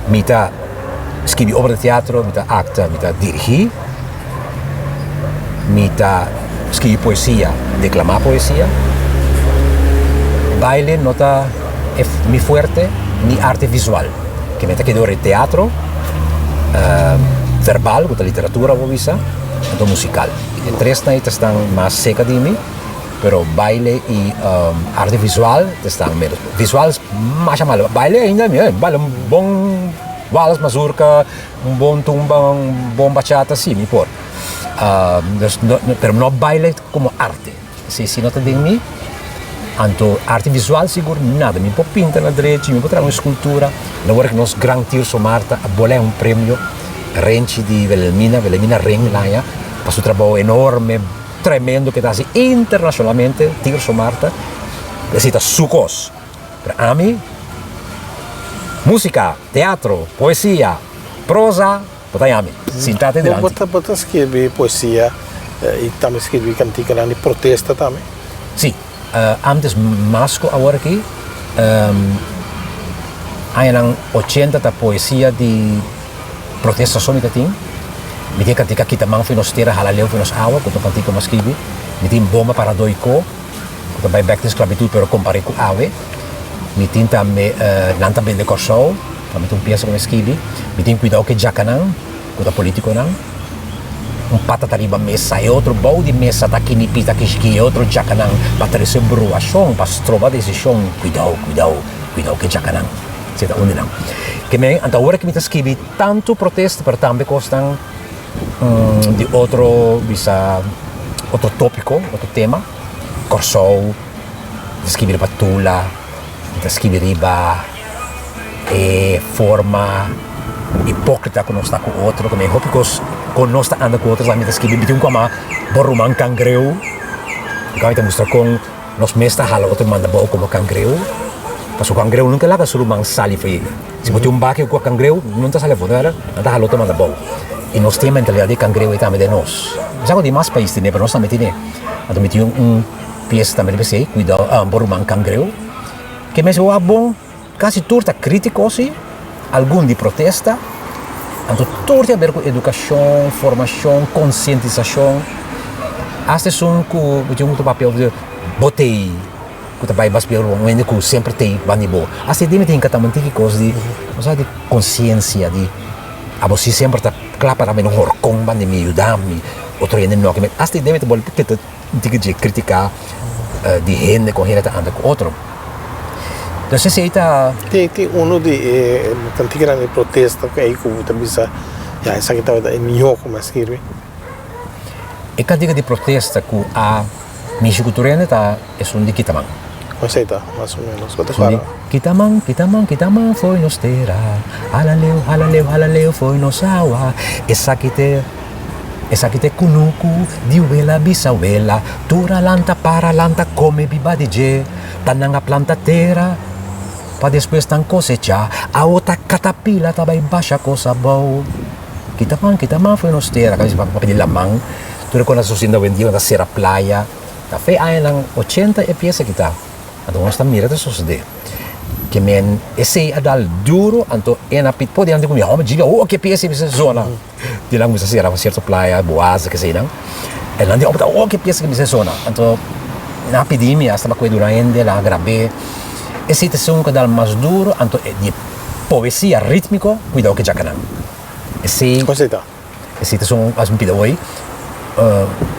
Me dá escrever obra de teatro, me dá acta, me dá dirigir. Me dá escrever poesia, declamar poesia. Baile nota é mi fuerte, ni arte visual. Que me dá que do teatro, verbal, com a literatura, vou dizer, e musical. E três noites estão mais seca de mim, pero baile e arte visual estão menos. Visual mais mal. Baile ainda é baile bom vals, mazurca, bom tumba, bom bachata, sim, me por. Pero não baile como arte. Se nota de mim, anto arte visual seguro nada. Me pode pintar na direita, me pode trazer uma escultura. Na hora que nós Gran Tirso Marta abolé prêmio Renci di Wilhelmina Ring lá, para seu trabalho enorme, tremendo que está assim internacionalmente, Tirso Marta, necessita sucos. Para mim, música, teatro, poesia, prosa, botai ami, sentate delante. Bota escrever poesia e também escrever cantica de protesta também. Sim, antes masco agora aqui, há 80 da poesia de protesta sônica tem. Me tem cantica que também foi nos terra halaleu foi nos água, quando cantica mas escrevi. Me tem bomba para doico, quando vai back to esclavitud pero comparei com ave. Me tem também nanta bem de corso, também tem peça como escrevi. Me tem cuidado que jacanan, quando político não. Pata tariba mesa e outro bol de mesa daqui ni pita que outro jacanan para trazer bruação, para trovar decisão. Cuidado que jacanan. Você tá onde não? Que me agora que me escrevi tanto protesto para também costam de outro tópico, outro tema, corso, escrever para tula, escrever para forma hipócrita que nós está com outro, que me porque quando nós está andando com outros, lá me escrevi bitum como boruman cangreu, que vai te mostrar com nós mestres hala outro manda bom como cangreu. Pas o cangreu nunca lá que solo mang sali foi. Se botou baque com o cangreu, não está sali fora, anda halo to manda bom. E nós temos mentalidade de cangreu e também de nós. Já de mais países tem, mas nós também tem. Então me tinha peça também de você, cuidado, borumang cangreu. Que me soa bom, quase torta crítico assim, algum de protesta. Então torta a ver com educação, formação, conscientização. Hasta são com muito papel de botei que vai mas pelo momento que sempre tem banibo. Assim deve ter que coisa de, de consciência de a você sempre tá claro para mim um horcon bande me ajudar me outro ainda não que assim deve ter bolpe que de criticar de gente com gente anda com outro. Então se está tem de cantiga de protesta que aí como também já essa que estava em melhor como escrever. E cantiga de protesta que a Michi Culturena tá é um de Kitamang. Aceita, mais ou menos. Quanto fala? Kitamang foi nos terra. Halaleu foi nos awa. Essa que te kunuku, diuela bisauela. Tura lanta para lanta come bibadije. Tananga planta terra. Pa depois tan cosecha. A outra catapila tabay baixa cosa boa. Kitamang foi nos terra. Kasi papapili lamang. Tura ko na susinda vendido na Serra Playa. Café hay lang 80 e pieza kita. Então nós estamos mirando isso de que men esse adal duro anto enapit pode andar comigo, mas diga que pieza bisa zona. De lang bisa ser a certa praia boas que sei não. E lá de que pieza que bisa zona. Anto na pedimi hasta ma cuido rende la grave. Esse te são cadal mais duro anto de poesia rítmico cuidado que jacanan. Esse Aceita. Esse te são as me pido oi.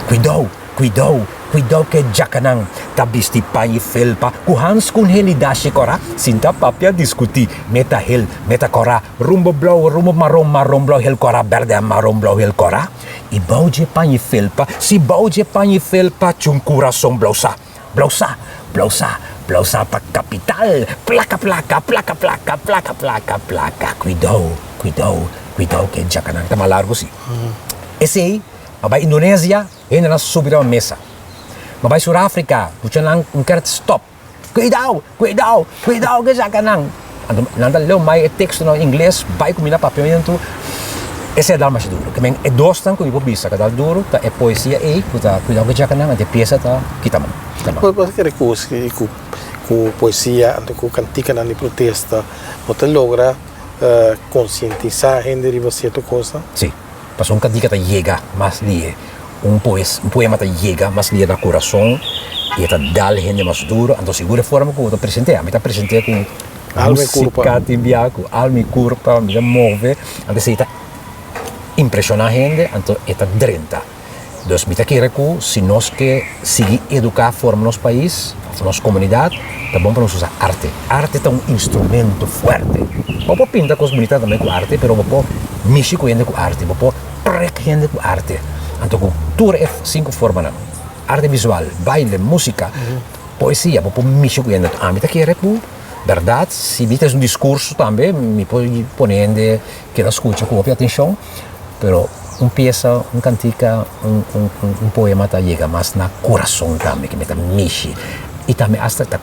Cuidado cuidado que jakanang, tabisti panyi felpa, kuhans kun helidashi kora, sinta papia diskuti, meta hel, meta kora, rumbo blau, rumbo marrom blau hel kora, berde marrom blau hel kora, i bauje panyi felpa, si bauje panyi felpa, chungkura som blausa, blausa, blausa, blausa pa capital, placa, cuidado que jakanang, tá mais largo sim. Esse aí, vai Indonésia, ainda não subirá a mesa. Mas Suráfrica, puxa lang quer stop. Cuidado que já canang. Nanda leu mais texto no inglês, vai combinar papiamento. Esse é dar mais duro. Que men é dostan com ibobisa, que dá duro, tá é poesia aí, cuidado que já canang, até peça tá kita man. Pode querer com poesia, com cantica na protesta, você logra conscientizar a gente de certa coisa. Sim. Passou cantica tá llega mais lie. Um poema tá llega mais lie da coração e tá dá gente mais duro, então segura forma que eu tô apresentei, me tá apresentei com música timbiaco, alma e corpo, me move, então se tá impressionar gente, então tá drenta. Então me tá querer que se nós que seguir educar forma nos país, nossa comunidade, tá bom para nós usar arte. Arte é um instrumento forte. Vou pintar coisas bonitas também com arte, mas vou mexer com gente com arte, vou prek gente com arte. Então, cultura é 5 formas. Arte visual, baile, música, poesia, vou mexer com gente. A mim tá querer que, verdade, se me tem discurso também, me pode pôr gente que não escuta com atenção, pero peça, cantica, poema tá chega mais na coração também, que me tá mexe. E também hasta tá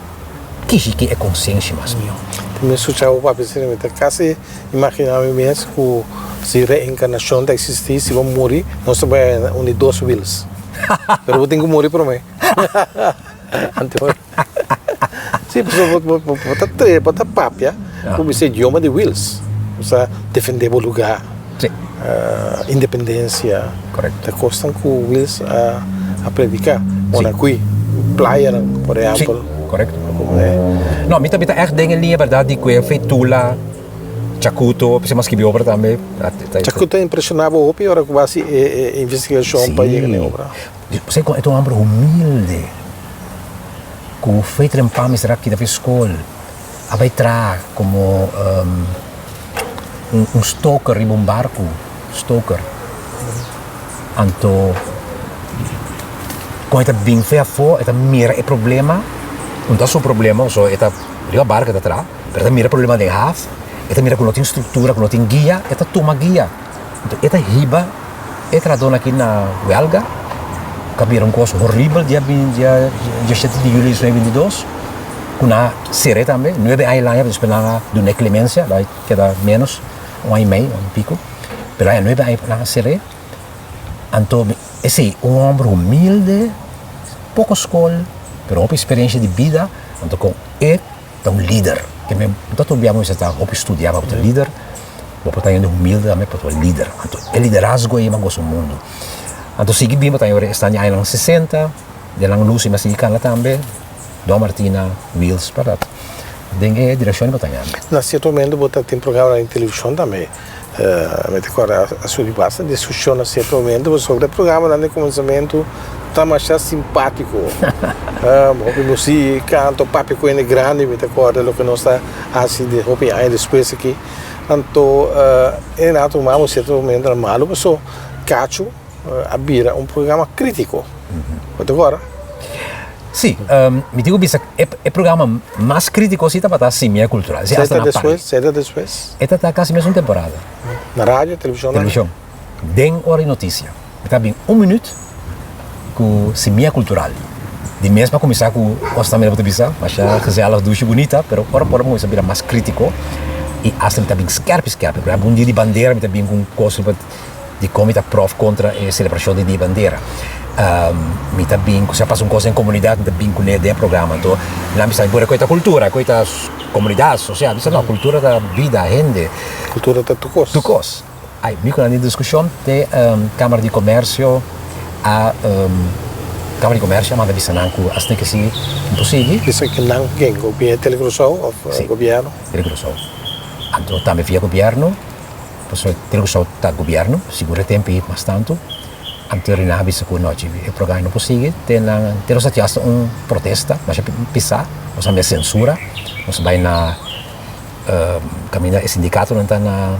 que é consciência mais meu. Também escutar o papo assim, tá quase imaginar mesmo que se reencarnação tá existir, se vamos morrer, nós vai unir 2 wheels. Pero eu tenho que morrer para mim. Então, sim, botar papia, como esse idioma de wheels, você defender o lugar. Independência, correto. Costam com o Wills a predicar. Ou aqui, praia, por exemplo. Sim, correto. Não, me também é em linha, verdade, que é feitula, Chacuto, precisamos que obra também. Chacuto é impressionável, hoje, agora que vai investigação para ir na obra. Você é um homem humilde, que feito em Pamis aqui da escola, a vai trazer como stoker em barco. Stoker. Então, quando está bem feio fora, está mira o problema, não está só o problema, só está a barca atrás, mas está mira o problema de half, está mira que não tem estrutura, que não tem guia, está toma guia. Então, está riba, está dona aqui na Huelga, que mira coisa horrível, dia 7 de julho de 2022, com a Seré também, 9 anos lá, esperando de uma clemência, vai quedar menos, 1 ano e meio, pico. Pero hay 9 años para hacer. Entonces, ese hombre humilde, poco escola, pero una experiencia de vida. Entonces, es un líder. Que me todavía está estudar para ser líder, vou estar humilde também para ser líder. Entonces, el liderazgo é mais gosto do mundo. Entonces, seguimos também está em anos 60, de lang luz e mexicana também, Dom Martina, Wills, para dengue direção para tanhar. Na certo momento, botar tem programa na televisão também. A sua basta discussão a certo momento sobre o programa no começamento está mais simpático música canto papo com ele grande me recorda o que nós está assim de roupa aí depois aqui então é natural mas certo momento normal mas cacho abrir programa crítico agora sim me digo bisa é programa mais crítico se está para a semia cultural se está depois está quase mesmo temporada na rádio televisão den hora e notícia está bem 1 minuto com semia cultural de mesmo começar com nós também vamos bisa mas já fazer alas duas bonita pero ora por vamos virar mais crítico e assim está bem scarpe para um dia de bandeira está bem com coisa de comita prof contra a celebração de dia bandeira mi também se passa coisa em comunidade também com o programa então lá me sai por coita cultura coita comunidade social isso não cultura da vida gente cultura da tucos aí me com a discussão de Câmara de Comércio a Câmara de Comércio manda bisananco assim que se impossível isso que não quem governo telegrosão ou governo telegrosão então também via governo pois telegrosão tá governo segura tempo e mais tanto Ante rinabi sa kuno chibi e programa no posige teno sa tiasta protesta, mas pisa, o sa censura, o sa na caminha e sindicato não está na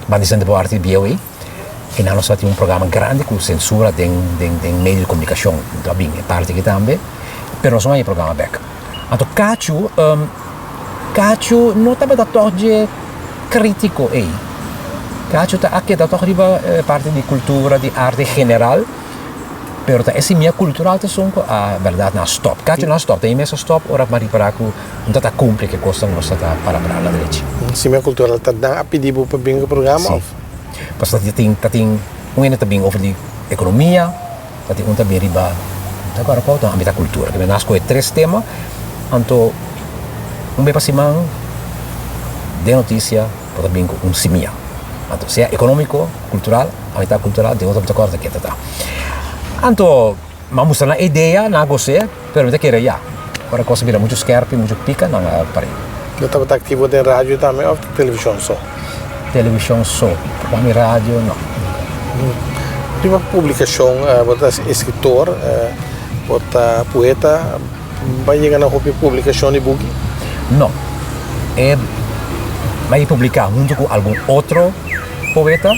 bandizante por parte do BOE e nós temos programa grande com censura de meio de comunicação também é parte que também pero nós não programa back então Cacho não está da torre crítico aí Cacho está aqui da torre parte de cultura de arte general pero essa minha cultural te sonco a verdade na stop Cacho na stop tem mesmo stop ora mari para que não está cumpre que costa não está para na direita se minha cultural está a pedir para bem o programa pas tem também over de economia tem também riba agora qual tá a cultura que nós com três temas então bem passimang de notícia também com simia então se é econômico cultural a cultural de outra coisa que tá então vamos na ideia na goste pero me querer já para coisa vira muito scarpe muito pica não para eu estava ativo de rádio também ou televisão só televisão só programa rádio não prima publicação bota escritor bota poeta vai chegar na hobby publicação de book não vai publicar junto com algum outro poeta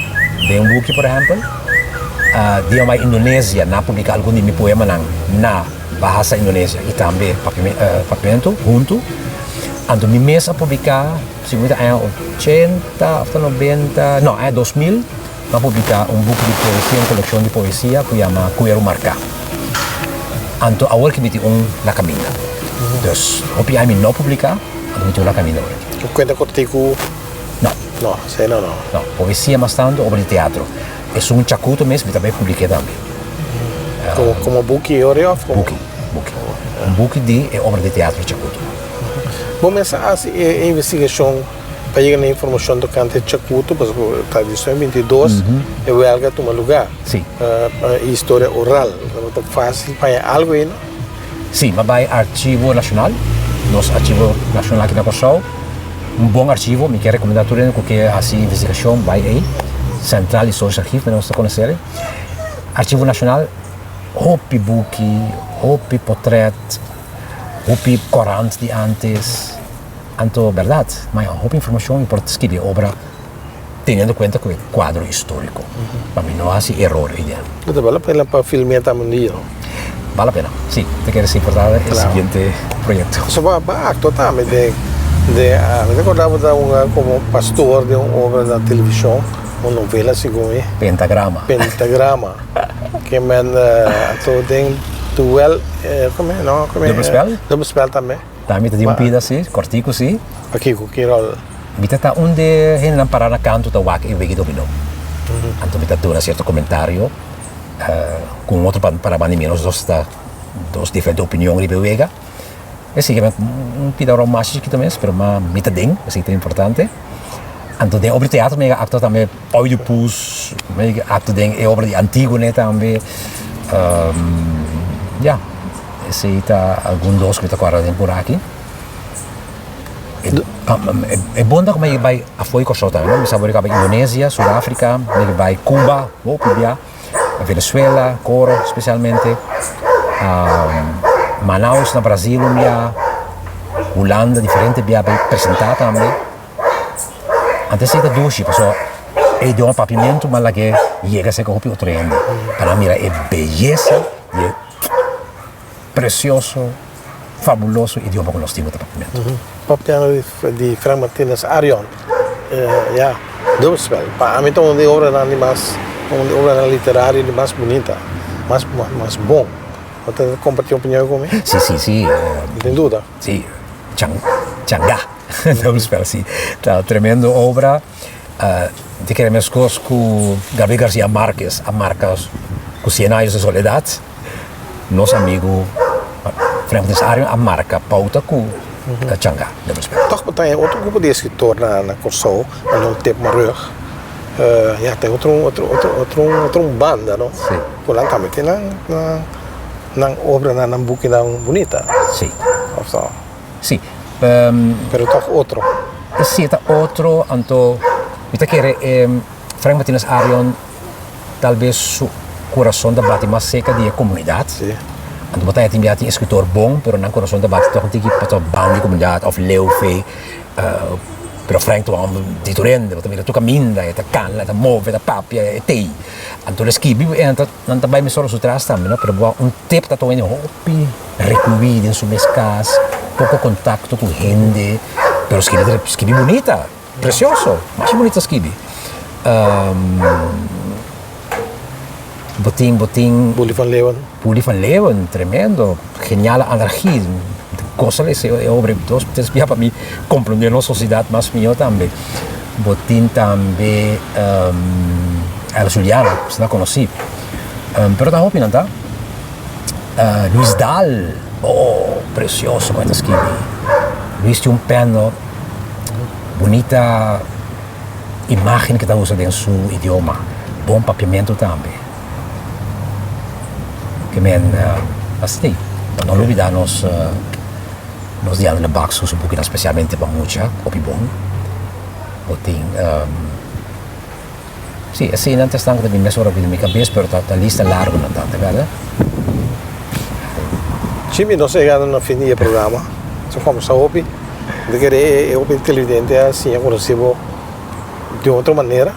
de book por exemplo dia mais Indonésia na publicar algum de meu poema na bahasa Indonésia e também papimento junto então me mesmo publicar se muito é 80 ou 90 não é 2000 vai publicar book de poesia uma coleção de poesia que chama Cuero Marca então agora que me tem na caminha então hopi a mim não publicar então me tem na caminha agora o conta cortico não sei não poesia mas tanto obra de teatro é chacuto mesmo que também publiquei também como book ora book book de obra de teatro chacuto bom mas a investigação para chegar na informação do cante chacuto porque está edição 22 é o algo toma lugar sim história oral é fácil para algo aí sim mas vai arquivo nacional nosso arquivo nacional aqui na Corsol bom arquivo me quer recomendar tudo porque assim investigação vai aí Central Historical Archive nós conhecer arquivo nacional hopi book hopi portrait hopi corante de antes então verdade mas hopi informação importante escrever obra tendo em conta que é quadro histórico para mim não há assim erro ideia vale a pena para filmar também vale a pena sim te queres importar o seguinte projeto só para acto também me recordava de como pastor de uma obra da televisão uma novela segundo Pentagrama que men tem duel como é não como é double spell também tem pedaço cortico sim aqui com que rol Mita ta onde hen para na canto ta wak e vegi domino. Anto mita dura certo comentário com outro para menos dos diferentes opiniões de bewega. É sim que pida romances que também, pero mita ding, assim que é importante. Anto de obra de teatro mega acto também Oedipus, mega acto ding é obra de Antígone também. Ja, esse tá algum dos que tá guardando por aqui. É bom da como ele vai a foi com só também, sabe que vai Indonésia, Sudáfrica, ele vai Cuba, ou Cuba, Venezuela, Coro especialmente, Manaus na Brasil, Holanda, diferente vai apresentar também. Antes de doce, passou é de papimento, mas lá que chega a ser com o treino. Para mim é beleza, é precioso, fabuloso idioma que nós temos de papimento. Papiano de Frank Martínez Arion, ja, dubbelspel. Para mim, então, de obra literária mais bonita, mais bom. Você compartilha opinião comigo? Sim. Tem dúvida? Sim, Changá, dubbelspel, sim. Tá, tremendo obra. De que mesmo com Gabriel García Márquez, a marcas com 100 anos de soledade, nosso amigo Frank Martínez Arion, a marca pauta com Changá, dubbelspel. Toch tem outro grupo de escritor na Corsol, mas não tem uma rug. Já tem outro banda, não? Sim. Por lá também tem na obra na book bonita. Sim. Só. Sim. Pero toch outro. Sim, tá outro, então, eu quero Frank Martinez Arion, talvez su coração da bate mais seca de comunidade. Sim. Então, botar tem um escritor bom, pero no coração da bate toch tem que para band de comunidade, of Leeuwee, pero Frank tu di Turende, botar mira tu caminda, eta canla, eta move, eta papia, etei. Então, esquibi, não também me só os outros também, não? Pero tempo tá todo em hopi, recluído em suas casas, pouco contato com gente, pero esquibi bonita, precioso, mais bonita esquibi. Botín. Bully van Leeuwen. Bully van Leeuwen, tremendo, geniale anarquia. Cosa es obra dos ya para mí comprender la sociedad más mío también. Botín también el Juliano, se la conocí. Pero también opinando, Luis Dahl, precioso cuando escribe. Luis tiene un piano, bonita imagen que está usando en su idioma, buen papiamento también. Que men assim, não olvidar nos dias na Baxo, um pouquinho especialmente para muita, opibon. Botin, sim, assim não está tanto de minha hora de minha cabeça, pero a lista larga não tanto, verdade? Jimmy, nós chegamos no fim do programa. Só como só opi, de querer eu televidente assim, eu conheci de outra maneira.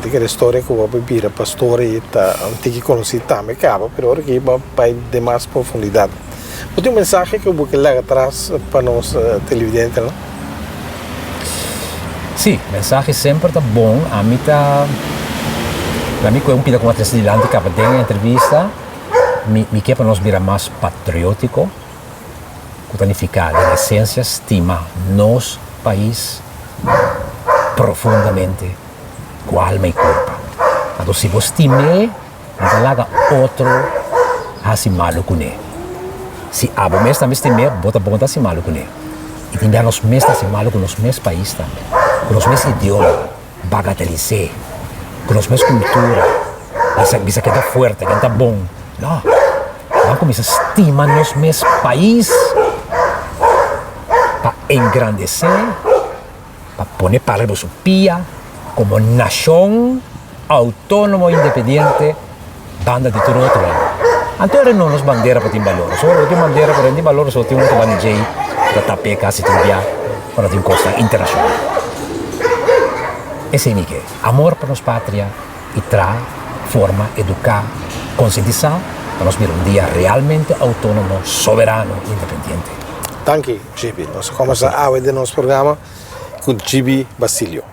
De querer história que eu vira pastor e tá antigo conheci também acaba, pero agora aqui vai de mais profundidade. Tem uma mensagem que eu vou lá atrás para nós televidentes, não? Sim, mensagem sempre tá bom. A mim tá, para mim é pida com a adelante que tem a entrevista, me quer para nós virar mais patriótico, planificar, em essência, estima nosso país profundamente, com alma e corpo. Então, se você estima, não laga outro assim malo com ele. Se a bom mesmo também estima, bota bom assim malo com ele. E também nós mesmos assim malo com os mesmos países também, com os mesmos idiomas, bagatelizar, com os mesmos cultura, bisa que está forte, que está bom. Não, vamos começar a estimar nos mesmos países para engrandecer, para poner para su pia como nación autónomo independiente, banda de todo otro lado. Antes no nos bandera para tener valores, ahora tem bandera para tener valores, só tem que banjei da tapé casi tudo para ter costa internacional. Esse é que amor para nos pátria e forma educar, concientizar para nos ver dia realmente autónomo, soberano, independiente. Danke, Gibi. Nós começamos a de nosso programa com Gibi Basilio.